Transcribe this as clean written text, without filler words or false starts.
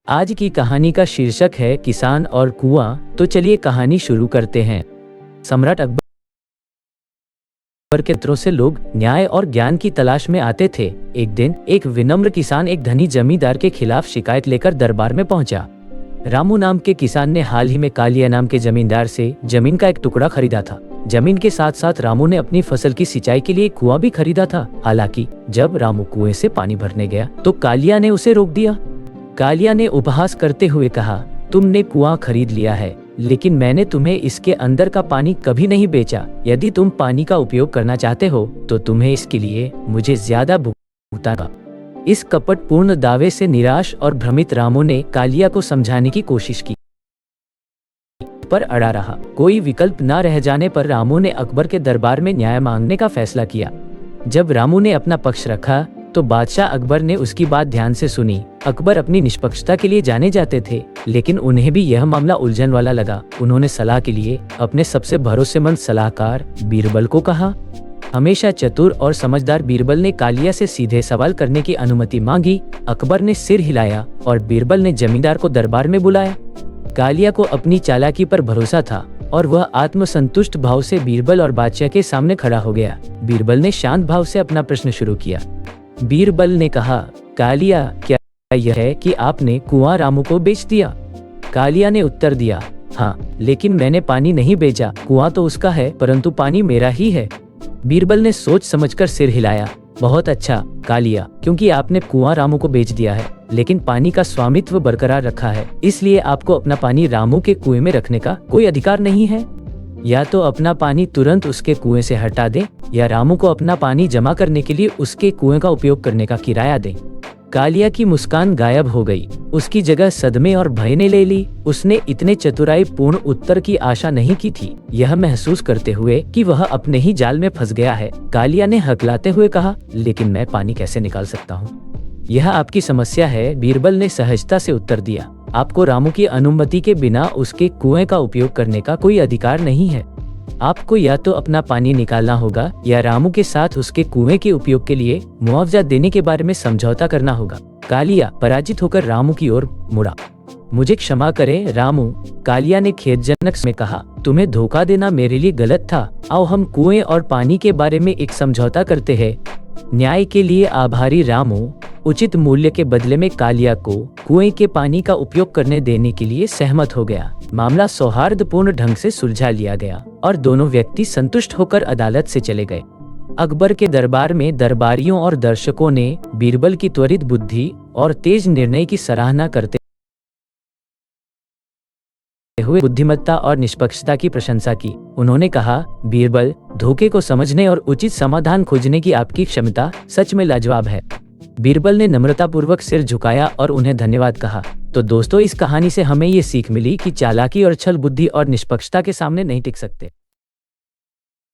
आज की कहानी का शीर्षक है किसान और कुआं। तो चलिए कहानी शुरू करते हैं। सम्राट अकबर के मित्रों से लोग न्याय और ज्ञान की तलाश में आते थे। एक दिन एक विनम्र किसान एक धनी जमींदार के खिलाफ शिकायत लेकर दरबार में पहुंचा। रामू नाम के किसान ने हाल ही में कालिया नाम के जमींदार से जमीन का एक टुकड़ा खरीदा था। जमीन के साथ साथ रामू ने अपनी फसल की सिंचाई के लिए एक कुआं भी खरीदा था। हालांकि जब रामू कुएं से पानी भरने गया तो कालिया ने उसे रोक दिया। कालिया ने उपहास करते हुए कहा, तुमने कुआं खरीद लिया है, लेकिन मैंने तुम्हें इसके अंदर का पानी कभी नहीं बेचा। यदि तुम पानी का उपयोग करना चाहते हो तो तुम्हें इसके लिए मुझे ज्यादा भुगतान। इस कपटपूर्ण दावे से निराश और भ्रमित रामू ने कालिया को समझाने की कोशिश की, पर अड़ा रहा। कोई विकल्प न रह जाने पर रामू ने अकबर के दरबार में न्याय मांगने का फैसला किया। जब रामू ने अपना पक्ष रखा तो बादशाह अकबर ने उसकी बात ध्यान से सुनी। अकबर अपनी निष्पक्षता के लिए जाने जाते थे, लेकिन उन्हें भी यह मामला उलझन वाला लगा। उन्होंने सलाह के लिए अपने सबसे भरोसेमंद सलाहकार बीरबल को कहा। हमेशा चतुर और समझदार बीरबल ने कालिया से सीधे सवाल करने की अनुमति मांगी। अकबर ने सिर हिलाया और बीरबल ने जमींदार को दरबार में बुलाया। कालिया को अपनी चालाकी पर भरोसा था और वह आत्मसंतुष्ट भाव से बीरबल और बादशाह के सामने खड़ा हो गया। बीरबल ने शांत भाव से अपना प्रश्न शुरू किया। बीरबल ने कहा, कालिया, क्या यह है कि आपने कुआं रामू को बेच दिया? कालिया ने उत्तर दिया, हाँ, लेकिन मैंने पानी नहीं बेचा। कुआं तो उसका है, परंतु पानी मेरा ही है। बीरबल ने सोच समझकर सिर हिलाया। बहुत अच्छा कालिया, क्योंकि आपने कुआं रामू को बेच दिया है, लेकिन पानी का स्वामित्व बरकरार रखा है, इसलिए आपको अपना पानी रामू के कुएं में रखने का कोई अधिकार नहीं है। या तो अपना पानी तुरंत उसके कुएं से हटा दें, या रामू को अपना पानी जमा करने के लिए उसके कुएं का उपयोग करने का किराया दें। कालिया की मुस्कान गायब हो गई। उसकी जगह सदमे और भय ने ले ली। उसने इतने चतुराई पूर्ण उत्तर की आशा नहीं की थी, यह महसूस करते हुए कि वह अपने ही जाल में फंस गया है। कालिया ने हकलाते हुए कहा, लेकिन मैं पानी कैसे निकाल सकता हूँ? यह आपकी समस्या है, बीरबल ने सहजता से उत्तर दिया। आपको रामू की अनुमति के बिना उसके कुएं का उपयोग करने का कोई अधिकार नहीं है। आपको या तो अपना पानी निकालना होगा या रामू के साथ उसके कुएं के उपयोग के लिए मुआवजा देने के बारे में समझौता करना होगा। कालिया पराजित होकर रामू की ओर मुड़ा। मुझे क्षमा करें रामू, कालिया ने खेदजनक में कहा, तुम्हें धोखा देना मेरे लिए गलत था। आओ हम कुएं और पानी के बारे में एक समझौता करते हैं। न्याय के लिए आभारी रामू उचित मूल्य के बदले में कालिया को कुएं के पानी का उपयोग करने देने के लिए सहमत हो गया। मामला सौहार्दपूर्ण ढंग से सुलझा लिया गया और दोनों व्यक्ति संतुष्ट होकर अदालत से चले गए। अकबर के दरबार में दरबारियों और दर्शकों ने बीरबल की त्वरित बुद्धि और तेज निर्णय की सराहना करते हुए बुद्धिमत्ता और निष्पक्षता की प्रशंसा की। उन्होंने कहा, बीरबल, धोखे को समझने और उचित समाधान खोजने की आपकी क्षमता सच में लाजवाब है। बीरबल ने नम्रतापूर्वक सिर झुकाया और उन्हें धन्यवाद कहा। तो दोस्तों, इस कहानी से हमें ये सीख मिली कि चालाकी और छल बुद्धि और निष्पक्षता के सामने नहीं टिक सकते।